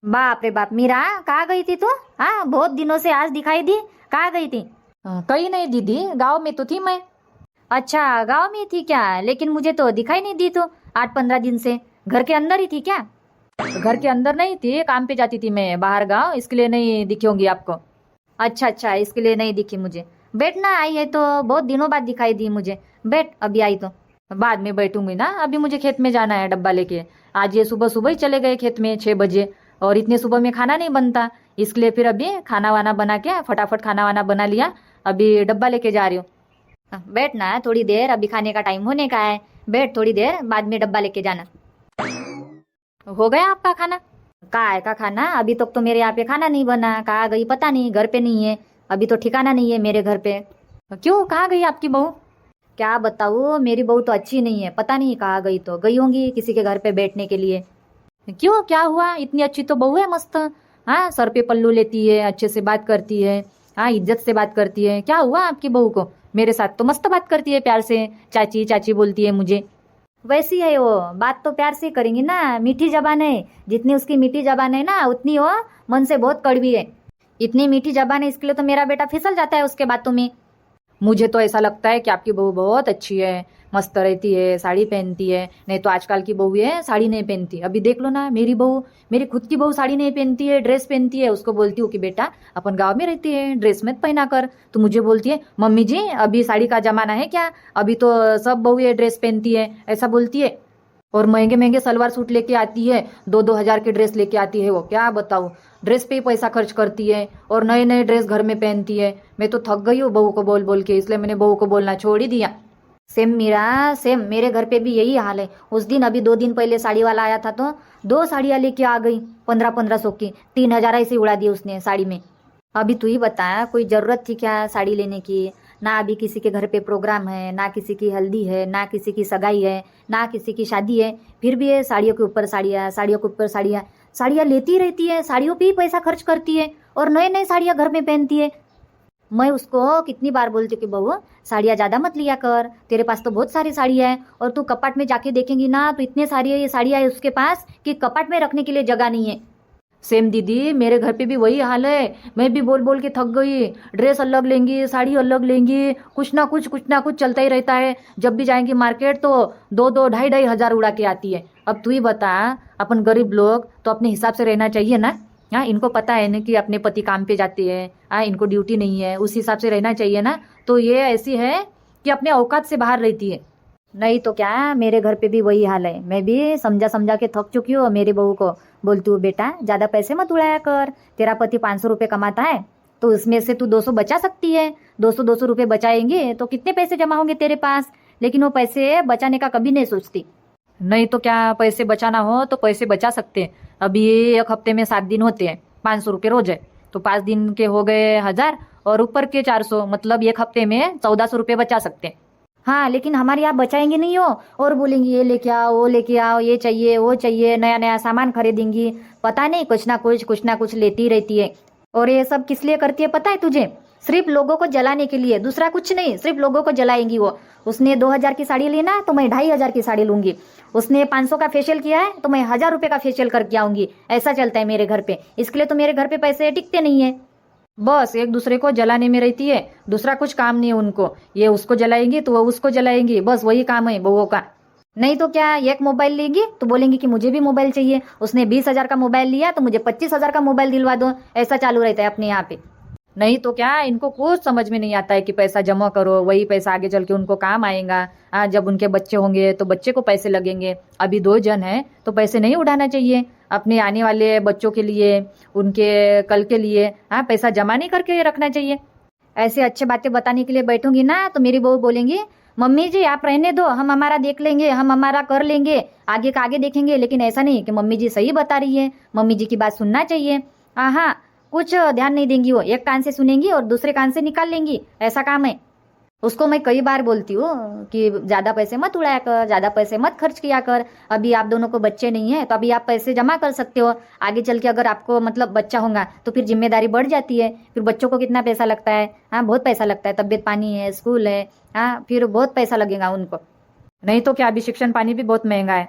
बाप रे बाप, मीरा कहाँ गई थी तू? हाँ, बहुत दिनों से आज दिखाई दी। कहाँ गई थी? कहीं नहीं दीदी, गांव में तो थी मैं। अच्छा, गांव में थी क्या? लेकिन मुझे तो दिखाई नहीं दी। तो 8-15 दिन से घर के अंदर ही थी क्या? घर के अंदर नहीं थी, काम पे जाती थी मैं बाहर गांव, इसके लिए नहीं दिखी होंगी आपको। अच्छा अच्छा, इसके लिए नहीं दिखी मुझे। बैठ ना, आई है तो बहुत दिनों बाद दिखाई दी मुझे। बैठ, अभी आई तो। बाद में बैठूंगी ना, अभी मुझे खेत में जाना है डब्बा लेके। आज ये सुबह सुबह ही चले गए खेत में 6 बजे, और इतने सुबह में खाना नहीं बनता, इसलिए फिर अभी खाना वाना बना के फटाफट खाना वाना बना लिया। अभी डब्बा लेके जा रही हूँ। बैठ ना थोड़ी देर, अभी खाने का टाइम होने का है। बैठ थोड़ी देर, बाद में डब्बा लेके जाना। हो गया आपका खाना? काय का खाना? अभी तक तो मेरे यहाँ पे खाना नहीं बना। कहाँ गई पता नहीं, घर पे नहीं है। अभी तो ठिकाना नहीं है मेरे घर पे। क्यों, कहाँ गई आपकी बहू? क्या बताऊँ, मेरी बहू तो अच्छी नहीं है। पता नहीं कहाँ गई, तो गई होंगी किसी के घर पे बैठने के लिए। क्यों, क्या हुआ? इतनी अच्छी तो बहू है, मस्त। हाँ, सर पे पल्लू लेती है, अच्छे से बात करती है। हाँ, इज्जत से बात करती है। क्या हुआ आपकी बहू को? मेरे साथ तो मस्त बात करती है, प्यार से चाची चाची बोलती है मुझे। वैसी है वो, बात तो प्यार से करेंगी ना। मीठी जबान है, जितनी उसकी मीठी जबान है ना, उतनी वो मन से बहुत कड़वी है। इतनी मीठी जबान है, इसके लिए तो मेरा बेटा फिसल जाता है उसके बातों में। मुझे तो ऐसा लगता है कि आपकी बहू बहुत अच्छी है, मस्त रहती है, साड़ी पहनती है। नहीं तो आजकल की बहू है साड़ी नहीं पहनती। अभी देख लो ना, मेरी बहू, मेरी खुद की बहू साड़ी नहीं पहनती है, ड्रेस पहनती है। उसको बोलती हूँ कि बेटा अपन गांव में रहती है, ड्रेस मत पहना कर। तो मुझे बोलती है, मम्मी जी अभी साड़ी का जमाना है क्या? अभी तो सब बहू ये ड्रेस पहनती है, ऐसा बोलती है। और महंगे महंगे सलवार सूट लेके आती है, 2-2 हजार की ड्रेस लेके आती है। वो क्या बताऊँ, ड्रेस पे ही पैसा खर्च करती है और नए नए ड्रेस घर में पहनती है। मैं तो थक गई हूँ बहू को बोल बोल के, इसलिए मैंने बहू को बोलना छोड़ ही दिया। सेम मीरा, सेम मेरे घर पे भी यही हाल है। उस दिन, अभी 2 दिन पहले साड़ी वाला आया था तो 2 साड़ियाँ लेके आ गई, 1500-1500 की। 3000 ऐसे उड़ा दी उसने साड़ी में। अभी तू ही बता, कोई जरूरत थी क्या साड़ी लेने की? ना अभी किसी के घर पे प्रोग्राम है, ना किसी की हल्दी है, ना किसी की सगाई है, ना किसी की शादी है। फिर भी ये साड़ियों के ऊपर साड़ियाँ, साड़ियों के ऊपर साड़ियाँ, साड़ियाँ लेती रहती है। साड़ियों पे ही पैसा खर्च करती है और नए नए साड़ियाँ घर में पहनती है। मैं उसको कितनी बार बोलती हूँ कि बहू, साड़ियाँ ज़्यादा मत लिया कर, तेरे पास तो बहुत सारी साड़ियाँ हैं। और तू कपाट में जाके देखेंगी ना, तो इतने सारी ये साड़ियाँ है उसके पास कि कपाट में रखने के लिए जगह नहीं है। सेम दीदी, मेरे घर पे भी वही हाल है। मैं भी बोल बोल के थक गई। ड्रेस अलग लेंगी, साड़ी अलग लेंगी, कुछ ना कुछ चलता ही रहता है। जब भी जाएंगी मार्केट तो 2-2 ढाई-ढाई हजार उड़ा के आती है। अब तू ही बता, अपन गरीब लोग तो अपने हिसाब से रहना चाहिए ना। हाँ, इनको पता है ना कि अपने पति काम पे जाते हैं, हाँ इनको ड्यूटी नहीं है, उस हिसाब से रहना चाहिए ना। तो ये ऐसी है कि अपने औकात से बाहर रहती है। नहीं तो क्या, मेरे घर पे भी वही हाल है। मैं भी समझा समझा के थक चुकी हूँ मेरी बहू को। बोलती हूँ बेटा, ज़्यादा पैसे मत उड़ाया कर। तेरा पति 500 रुपये कमाता है, तो उसमें से तू 200 बचा सकती है। 200-200 रुपये बचाएंगे तो कितने पैसे जमा होंगे तेरे पास? लेकिन वो पैसे बचाने का कभी नहीं सोचती। नहीं तो क्या, पैसे बचाना हो तो पैसे बचा सकते हैं। अभी एक हफ्ते में 7 दिन होते हैं, 500 रुपये रोज है, तो 5 दिन के हो गए 1000 और ऊपर के 400, मतलब एक हफ्ते में 1400 रुपये बचा सकते हैं। हाँ, लेकिन हमारे यहाँ बचाएंगे नहीं हो, और बोलेंगी ये लेके आओ, वो लेके आओ, ये चाहिए वो चाहिए, नया नया सामान खरीदेंगी। पता नहीं, कुछ ना कुछ लेती रहती है। और ये सब किस लिए करती है पता है तुझे? सिर्फ लोगों को जलाने के लिए, दूसरा कुछ नहीं। सिर्फ लोगों को जलाएंगी वो। उसने 2000 की साड़ी लेना तो मैं 2500 की साड़ी लूंगी। उसने 500 का फेशियल किया है तो मैं 1000 रुपये का फेशियल करके आऊंगी। ऐसा चलता है मेरे घर पे। इसके लिए तो मेरे घर पे पैसे टिकते नहीं है। बस एक दूसरे को जलाने में रहती है, दूसरा कुछ काम नहीं है उनको। ये उसको जलाएंगी तो वो उसको जलाएंगी, बस वही काम है बहुओं का। नहीं तो क्या, एक मोबाइल लेगी तो बोलेंगी कि मुझे भी मोबाइल चाहिए। उसने 20,000 का मोबाइल लिया तो मुझे 25,000 का मोबाइल दिलवा दो। ऐसा चालू रहता है अपने यहाँ पे। नहीं तो क्या, इनको कुछ समझ में नहीं आता है कि पैसा जमा करो, वही पैसा आगे चल के उनको काम आएगा। हाँ, जब उनके बच्चे होंगे तो बच्चे को पैसे लगेंगे। अभी 2 जन हैं तो पैसे नहीं उड़ाना चाहिए। अपने आने वाले बच्चों के लिए, उनके कल के लिए, हाँ पैसा जमा नहीं करके रखना चाहिए। ऐसे अच्छे बातें बताने के लिए बैठूंगी ना तो मेरी बहू बोलेंगी, मम्मी जी आप रहने दो, हम हमारा देख लेंगे, हम हमारा कर लेंगे, आगे का आगे देखेंगे। लेकिन ऐसा नहीं कि मम्मी जी सही बता रही है, मम्मी जी की बात सुनना चाहिए। हाँ, कुछ ध्यान नहीं देंगी वो। एक कान से सुनेंगी और दूसरे कान से निकाल लेंगी। ऐसा काम है। उसको मैं कई बार बोलती हूँ कि ज़्यादा पैसे मत उड़ाया कर, ज़्यादा पैसे मत खर्च किया कर। अभी आप दोनों को बच्चे नहीं है तो अभी आप पैसे जमा कर सकते हो। आगे चल के अगर आपको मतलब बच्चा होगा तो फिर जिम्मेदारी बढ़ जाती है। फिर बच्चों को कितना पैसा लगता है? हाँ, बहुत पैसा लगता है। तबीयत पानी है, स्कूल है, हाँ फिर बहुत पैसा लगेगा उनको। नहीं तो क्या, अभी शिक्षण पानी भी बहुत महंगा है।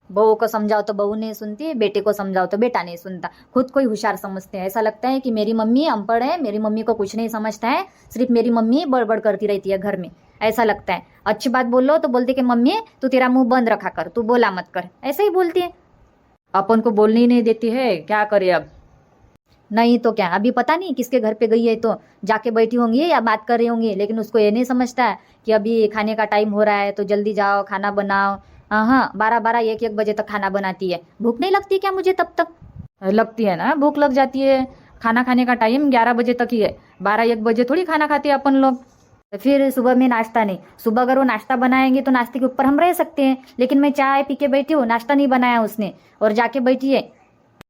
बहू को समझाओ तो बहू नहीं सुनती, बेटे को समझाओ तो बेटा नहीं सुनता। खुद को ही होशियार समझते हैं। ऐसा लगता है कि मेरी मम्मी अनपढ़ है, मेरी मम्मी को कुछ नहीं समझता है, सिर्फ मेरी मम्मी बड़बड़ करती रहती है घर में, ऐसा लगता है। अच्छी बात बोलो तो बोलती कि मम्मी तू तेरा मुंह बंद रखा कर, तू बोला मत कर, ऐसे ही बोलती है। अपन को बोलने ही नहीं देती है, क्या करे अब। नहीं तो क्या, अभी पता नहीं किसके घर पे गई है, तो जाके बैठी होंगी या बात कर रही होंगी, लेकिन उसको ये नहीं समझता है कि अभी खाने का टाइम हो रहा है, तो जल्दी जाओ खाना बनाओ। हाँ, 12-12 1-1 बजे तक खाना बनाती है। भूख नहीं लगती क्या मुझे तब तक? लगती है ना, भूख लग जाती है। खाना खाने का टाइम 11 बजे तक ही है, 12-1 बजे थोड़ी खाना खाते हैं अपन लोग। तो फिर सुबह में नाश्ता नहीं, सुबह अगर वो नाश्ता बनाएंगे तो नाश्ते के ऊपर हम रह सकते हैं, लेकिन मैं चाय पी के बैठी हूँ, नाश्ता नहीं बनाया उसने, और जाके बैठी है।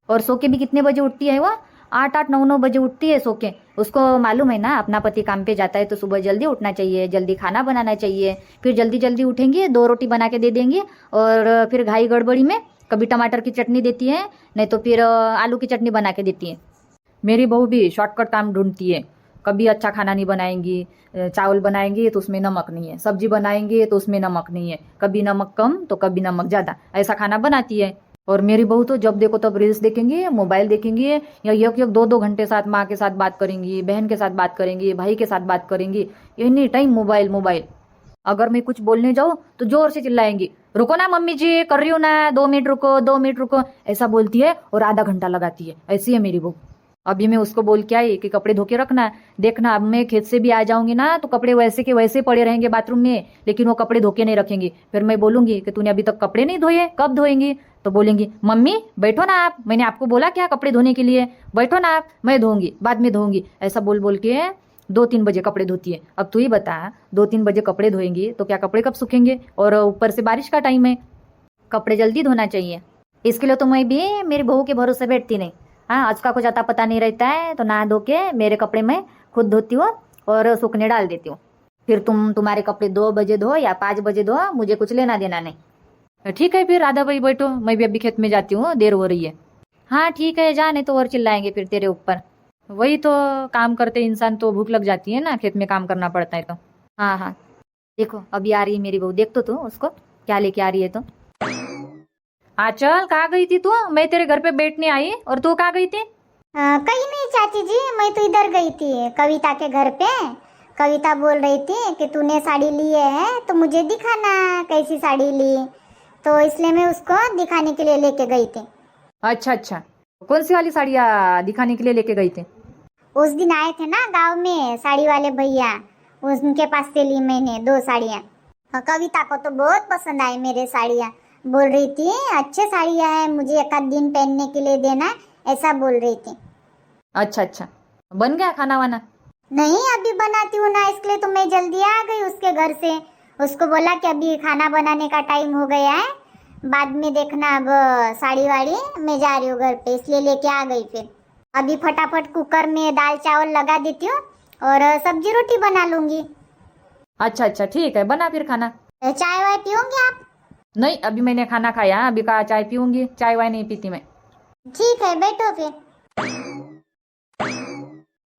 और सो के भी कितने बजे उठती है वो? 8-8 9-9 बजे उठती है सो के। उसको मालूम है ना अपना पति काम पे जाता है तो सुबह जल्दी उठना चाहिए, जल्दी खाना बनाना चाहिए। फिर जल्दी जल्दी उठेंगे, 2 रोटी बना के दे देंगे, और फिर घाई गड़बड़ी में कभी टमाटर की चटनी देती है, नहीं तो फिर आलू की चटनी बना के देती है। मेरी बहू भी शॉर्टकट काम ढूंढती है। कभी अच्छा खाना नहीं बनाएंगी, चावल बनाएंगे तो उसमें नमक नहीं है, सब्जी बनाएंगे तो उसमें नमक नहीं है, कभी नमक कम तो कभी नमक ज़्यादा, ऐसा खाना बनाती है। और मेरी बहू तो जब देखो तब रील्स देखेंगे, मोबाइल देखेंगे, या 1-1 2-2 घंटे साथ माँ के साथ बात करेंगी, बहन के साथ बात करेंगी, भाई के साथ बात करेंगी, एनी टाइम मोबाइल मोबाइल। अगर मैं कुछ बोलने जाऊँ तो जोर से चिल्लाएंगी, रुको ना मम्मी जी, कर रही हूँ ना, 2 मिनट रुको, 2 मिनट रुको, ऐसा बोलती है और आधा घंटा लगाती है। ऐसी है मेरी बहू। अभी मैं उसको बोल के आई कि कपड़े धो के रखना, देखना अब मैं खेत से भी आ जाऊंगी ना तो कपड़े वैसे के वैसे पड़े रहेंगे बाथरूम में, लेकिन वो कपड़े धो के नहीं रखेंगी। फिर मैं बोलूंगी कि तूने अभी तक कपड़े नहीं धोए, कब धोएंगी? तो बोलेंगी, मम्मी बैठो ना आप, मैंने आपको बोला क्या कपड़े धोने के लिए, बैठो ना आप, मैं धोऊंगी, बाद में धोऊंगी। ऐसा बोल बोल के 2-3 बजे कपड़े धोती है। अब तू ही बता, 2-3 बजे कपड़े धोएंगी तो क्या कपड़े कब सूखेंगे? और ऊपर से बारिश का टाइम है, कपड़े जल्दी धोना चाहिए। इसके लिए तो मैं भी मेरी बहू के भरोसे बैठती नहीं। हाँ, आज का कुछ अता पता नहीं रहता है तो नहा धो के मेरे कपड़े मैं खुद धोती हूँ और सूखने डाल देती हूँ। फिर तुम्हारे कपड़े 2 बजे धो या 5 बजे धो, मुझे कुछ लेना देना नहीं। ठीक है फिर आधा बजे बैठो, मैं भी अभी खेत में जाती हूँ, देर हो रही है। हाँ ठीक है, जा, नहीं तो और चिल्लाएंगे फिर तेरे ऊपर। वही तो, काम करते इंसान तो भूख लग जाती है ना, खेत में काम करना पड़ता है तो। हाँ हाँ, देखो अभी आ रही है मेरी बहू, देख तो तू उसको क्या लेके आ रही है। तो आंचल कहाँ गई थी तू? मैं तेरे घर पे बैठने आई और तू कहाँ गई थी? कहीं नहीं चाची जी, मैं तो इधर गई थी कविता के घर पे। कविता बोल रही थी कि तूने साड़ी ली है तो मुझे दिखाना कैसी साड़ी ली, तो इसलिए मैं उसको दिखाने के लिए लेके गई थी। अच्छा अच्छा, कौन सी वाली साड़ियाँ दिखाने के लिए लेके गई थी? उस दिन आए थे ना गांव में साड़ी वाले भैया, उनके पास से ली मैंने 2 साड़ियाँ। कविता को तो बहुत पसंद आई मेरे साड़ियाँ, बोल रही थी अच्छे साड़ियाँ है, मुझे एक आध दिन पहनने के लिए देना, ऐसा बोल रही थी। अच्छा अच्छा, बन गया खाना वाना? नहीं अभी बनाती हूँ ना, इसलिए तो मैं जल्दी आ गई उसके घर से। उसको बोला कि अभी खाना बनाने का टाइम हो गया है, बाद में देखना, अब साड़ी वाड़ी मैं जा रही हूँ घर पे, इसलिए लेके आ गई। फिर अभी फटाफट कुकर में दाल चावल लगा देती हूँ और सब्जी रोटी बना लूंगी। अच्छा अच्छा ठीक है, बना फिर खाना। चाय वाय पियोगे आप? नहीं, अभी मैंने खाना खाया, अभी कहा चाय पीऊंगी, चाय वाय नहीं पीती मैं। ठीक है बैठो फिर।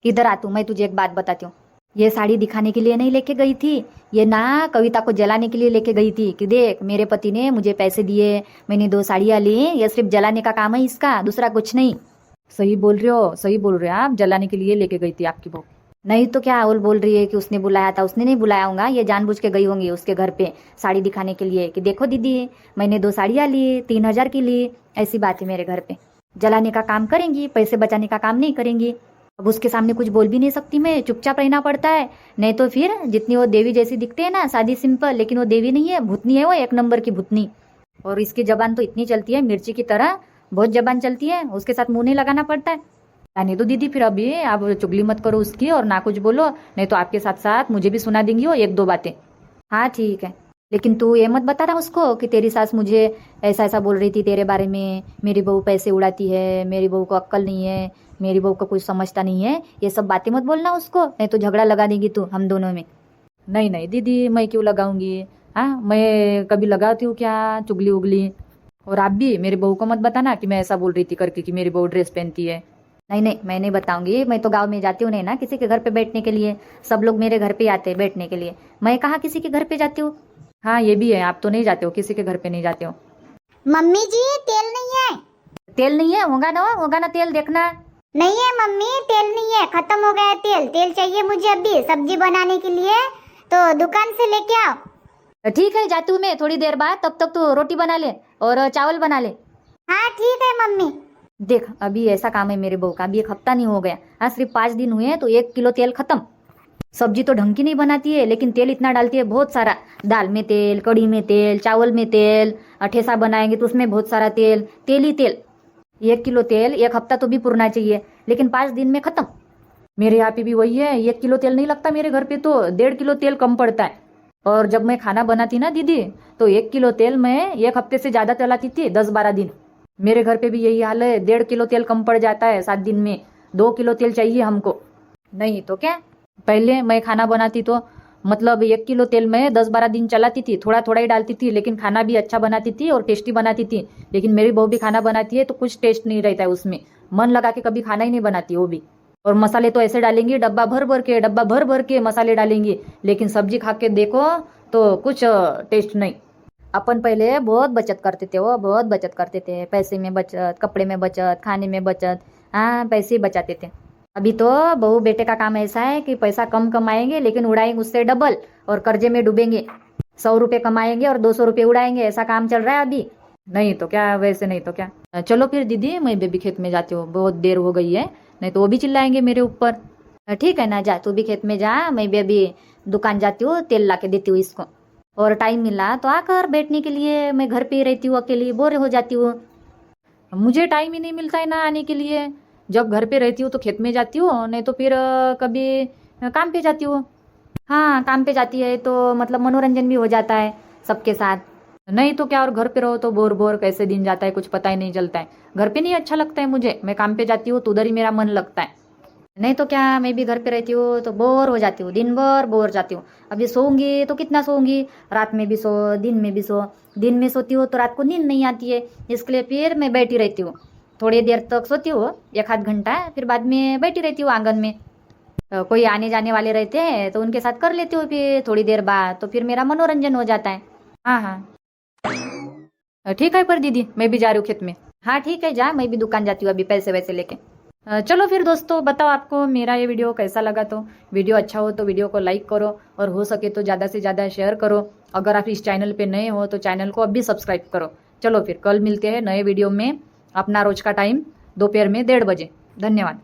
इधर आ तू, मैं तुझे एक बात बताती हूँ। ये साड़ी दिखाने के लिए नहीं लेके गई थी, ये ना कविता को जलाने के लिए लेके गई थी कि देख मेरे पति ने मुझे पैसे दिए, मैंने 2 साड़ियाँ ली, ये सिर्फ जलाने का काम है इसका, दूसरा कुछ नहीं। सही बोल रहे हो, सही बोल रहे हो आप, जलाने के लिए लेके गई थी आपकी बहू। नहीं तो क्या, वो बोल रही है कि उसने बुलाया था, उसने नहीं बुलाया होगा, ये जानबूझ के गई होंगी उसके घर पे साड़ी दिखाने के लिए कि देखो दीदी मैंने 2 साड़ियाँ ली, 3000 की ली, ऐसी बात है मेरे घर पे। जलाने का काम करेंगी, पैसे बचाने का काम नहीं करेंगी। अब उसके सामने कुछ बोल भी नहीं सकती मैं, चुपचाप रहना पड़ता है, नहीं तो फिर जितनी वो देवी जैसी दिखते है ना, सादी सिंपल, लेकिन वो देवी नहीं है, भूतनी है वो, 1 नंबर की भूतनी। और इसकी जबान तो इतनी चलती है मिर्ची की तरह, बहुत जबान चलती है, उसके साथ मुंह नहीं लगाना पड़ता है। जाने दो दीदी, फिर अभी आप चुगली मत करो उसकी और ना कुछ बोलो, नहीं तो आपके साथ साथ मुझे भी सुना देंगी वो 1-2 बातें। हाँ ठीक है, लेकिन तू ये मत बता रहा उसको कि तेरी सास मुझे ऐसा ऐसा बोल रही थी तेरे बारे में, मेरी बहू पैसे उड़ाती है, मेरी बहू को अक्ल नहीं है, मेरी बहू को कुछ समझता नहीं है, ये सब बातें मत बोलना उसको, नहीं तो झगड़ा लगा देगी तू हम दोनों में। नहीं नहीं दीदी, मैं क्यों लगाऊंगी? हाँ, मैं कभी लगाती हूँ क्या चुगली उगली? और आप भी मेरी बहू को मत बताना कि मैं ऐसा बोल रही थी करके कि मेरी बहू ड्रेस पहनती है। नहीं नहीं, मैं नहीं बताऊंगी, मैं तो गांव में जाती हूँ नहीं ना किसी के घर पे बैठने के लिए, सब लोग मेरे घर पे आते हैं बैठने के लिए, मैं कहाँ किसी के घर पे जाती हूँ। हाँ ये भी है, आप तो नहीं जाते हो, किसी के घर पे नहीं जाते हो। मम्मी जी तेल नहीं है। तेल नहीं है? होगा ना तेल, देखना। नहीं है मम्मी, तेल नहीं है, खत्म हो गया है तेल। तेल चाहिए मुझे अभी सब्जी बनाने के लिए, तो दुकान से लेके आओ। ठीक है, जाती हूँ मैं थोड़ी देर बाद। तब तक तू रोटी बना ले और चावल बना ले। हाँ ठीक है मम्मी। देख, अभी ऐसा काम है मेरे बहू का, अभी 1 हफ्ता नहीं हो गया, आज सिर्फ 5 दिन हुए हैं तो 1 किलो तेल खत्म। सब्जी तो ढंग की नहीं बनाती है, लेकिन तेल इतना डालती है, बहुत सारा। दाल में तेल, कड़ी में तेल, चावल में तेल, ठेसा बनाएंगे तो उसमें बहुत सारा तेल, तेल ही तेल। 1 किलो तेल 1 हफ्ता तो भी पुरना चाहिए, लेकिन 5 दिन में खत्म। मेरे यहाँ पे भी वही है, 1 किलो तेल नहीं लगता मेरे घर पे तो 1.5 किलो तेल कम पड़ता है। और जब मैं खाना बनाती ना दीदी, तो 1 किलो तेल मैं 1 हफ्ते से ज्यादा चलाती थी, 10-12 दिन। मेरे घर पे भी यही हाल है, 1.5 किलो तेल कम पड़ जाता है 7 दिन में। 2 किलो तेल चाहिए हमको, नहीं तो क्या। पहले मैं खाना बनाती तो मतलब 1 किलो तेल में 10-12 दिन चलाती थी, थोड़ा थोड़ा ही डालती थी, लेकिन खाना भी अच्छा बनाती थी और टेस्टी बनाती थी। लेकिन मेरी बहू भी खाना बनाती है तो कुछ टेस्ट नहीं रहता है उसमें, मन लगा के कभी खाना ही नहीं बनाती वो भी। और मसाले तो ऐसे डालेंगी, डब्बा भर भर के मसाले डालेंगी, लेकिन सब्जी खा के देखो तो कुछ टेस्ट नहीं। अपन पहले बहुत बचत करते थे, वो बहुत बचत करते थे, पैसे में बचत, कपड़े में बचत, खाने में बचत, हाँ पैसे ही बचाते थे। अभी तो बहू बेटे का काम ऐसा है कि पैसा कम कमाएंगे लेकिन उड़ाएंगे उससे डबल, और कर्जे में डूबेंगे। 100 रुपये कमाएंगे और 200 रुपये उड़ाएंगे, ऐसा काम चल रहा है अभी। नहीं तो क्या, वैसे नहीं तो क्या। चलो फिर दीदी, मैं बेबी खेत में जाती हूँ, बहुत देर हो गई है, नहीं तो वो भी चिल्लाएंगे मेरे ऊपर। ठीक है ना, जा तू भी खेत में जा, मैं भी अभी दुकान जाती हूँ, तेल ला के देती हूँ इसको। और टाइम मिला तो आकर बैठने के लिए, मैं घर पे ही रहती हूँ अकेली, बोर हो जाती हूँ। मुझे टाइम ही नहीं मिलता है ना आने के लिए। जब घर पे रहती हूँ तो खेत में जाती हूँ, नहीं तो फिर कभी काम पे जाती हूँ। हाँ, काम पे जाती है तो मतलब मनोरंजन भी हो जाता है सबके साथ, नहीं तो क्या। और घर पे रहो तो बोर बोर कैसे दिन जाता है कुछ पता ही नहीं चलता है। घर पे नहीं अच्छा लगता है मुझे, मैं काम पे जाती हूँ तो उधर ही मेरा मन लगता है, नहीं तो क्या। मैं भी घर पे रहती हूँ तो बोर हो जाती हूँ, दिन भर बोर जाती हूँ। अभी सोऊंगी तो कितना सोऊंगी, रात में भी सो, दिन में भी सो। दिन में सोती हूँ तो रात को नींद नहीं आती है, इसके लिए फिर मैं बैठी रहती हूँ। थोड़ी देर तक सोती हूँ, 1 आध घंटा, फिर बाद में बैठी रहती हूँ आंगन में। कोई आने जाने वाले रहते हैं तो उनके साथ कर लेती हूँ फिर थोड़ी देर बाद, तो फिर मेरा मनोरंजन हो जाता है। हाँ हाँ ठीक है, पर दीदी मैं भी जा रही हूँ खेत में। हाँ ठीक है, जा, मैं भी दुकान जाती हूँ अभी पैसे वैसे लेके। चलो फिर दोस्तों, बताओ आपको मेरा ये वीडियो कैसा लगा। तो वीडियो अच्छा हो तो वीडियो को लाइक करो, और हो सके तो ज़्यादा से ज़्यादा शेयर करो। अगर आप इस चैनल पे नए हो तो चैनल को अभी सब्सक्राइब करो। चलो फिर कल मिलते हैं नए वीडियो में, अपना रोज का टाइम दोपहर में 1:30 बजे। धन्यवाद।